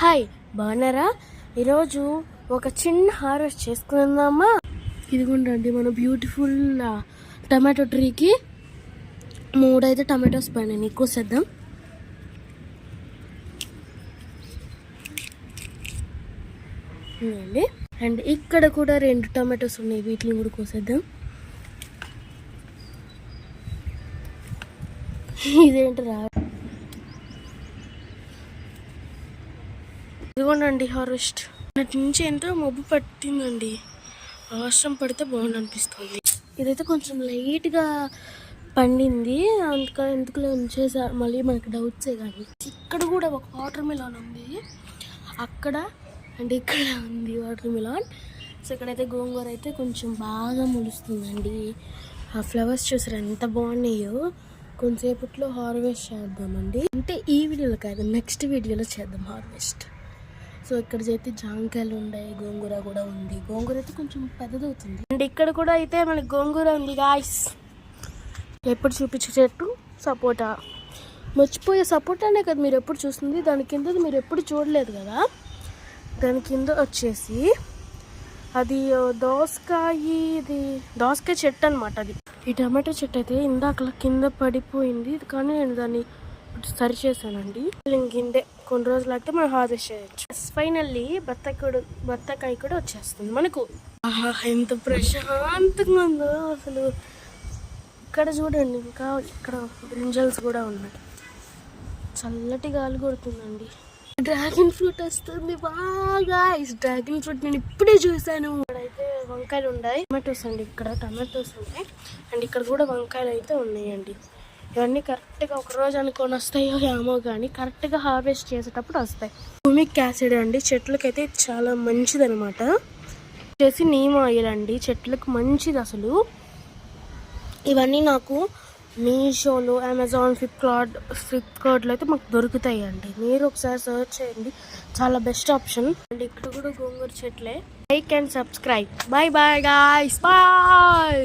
Hi, బాగున్నారా? ఈరోజు ఒక చిన్న హార్వెస్ట్ చేసుకుందామా? ఇదిగోండి మన బ్యూటిఫుల్ టమాటో ట్రీకి 3 అయితే టమాటోస్ పడినాయి. కోసేద్దాం. అండ్ ఇక్కడ కూడా 2 టమాటోస్ ఉన్నాయి, వీటిని కూడా కోసేద్దాం. ఇదేంటి రా, ఇదిగోండి హార్వెస్ట్. అన్నటి నుంచి ఎంతో మబ్బు పట్టిందండి, వర్షం పడితే బాగుంది అనిపిస్తుంది. ఇదైతే కొంచెం లైట్గా పండింది, అందుకని ఎందుకులో ఉంచేసారు, మళ్ళీ మనకి డౌట్సే. కానీ ఇక్కడ కూడా ఒక వాటర్ మిలాన్ ఉంది, అక్కడ అండ్ ఇక్కడ ఉంది వాటర్ మిలాన్. సో ఇక్కడైతే గోంగూర అయితే కొంచెం బాగా మొలుస్తుందండి. ఆ ఫ్లవర్స్ చూసారు ఎంత బాగున్నాయో. కొంచెంసేపట్లో హార్వెస్ట్ చేద్దామండి, అంటే ఈ వీడియోలో కాదు, నెక్స్ట్ వీడియోలో చేద్దాం హార్వెస్ట్. సో ఇక్కడ అయితే జాంకాయలు ఉన్నాయి, గోంగూర కూడా ఉంది. గోంగూర అయితే కొంచెం పెద్దదవుతుంది. అండ్ ఇక్కడ కూడా అయితే మనకి గోంగూర ఉంది గాయ్స్. ఎప్పుడు చూపించే చెట్టు సపోటా, మర్చిపోయే సపోటానే కదా మీరు ఎప్పుడు చూస్తుంది. దాని కింద మీరు ఎప్పుడు చూడలేదు కదా. దాని కింద వచ్చేసి అది దోసకాయ చెట్టు అనమాట. అది ఈ టమాటో చెట్టు అయితే ఇందాక కింద పడిపోయింది, కానీ నేను దాన్ని సరి చేశానండి. కిందే కొన్ని రోజులు అయితే మనం హార్వెస్ట్ చేయొచ్చు. ఫైనల్లీ బత్తాకాయ కూడా వచ్చేస్తుంది మనకు. ఆహా, ఎంత ప్రశాంతంగా ఉందో అసలు. ఇక్కడ చూడండి, ఇంకా ఇక్కడ బ్రింజల్స్ కూడా ఉన్నాయి. చల్లటి గాలి కొడుతుందండి. డ్రాగన్ ఫ్రూట్ వస్తుంది బాగా. ఈ డ్రాగన్ ఫ్రూట్ నేను ఇప్పుడే చూసాను. ఇక్కడైతే వంకాయలు ఉన్నాయి, టమాటోస్ అండి. ఇక్కడ టమాటోస్ ఉన్నాయి అండ్ ఇక్కడ కూడా వంకాయలు అయితే ఉన్నాయండి. ఇవన్నీ కరెక్ట్గా ఒక రోజు అనుకొని వస్తాయో ఏమో, కానీ కరెక్ట్గా హార్వెస్ట్ చేసేటప్పుడు వస్తాయి. హ్యూమిక్ యాసిడ్ అండి చెట్లకైతే చాలా మంచిది అనమాట. వచ్చేసి నీమ్ ఆయిల్ అండి, చెట్లకు మంచిది అసలు. ఇవన్నీ నాకు మీషోలో, అమెజాన్, ఫ్లిప్కార్ట్లో అయితే మాకు దొరుకుతాయి అండి. మీరు ఒకసారి సర్చ్ చేయండి, చాలా బెస్ట్ ఆప్షన్. అండ్ ఇక్కడ కూడా గోంగూర చెట్లే. Like and subscribe. Bye bye guys, bye.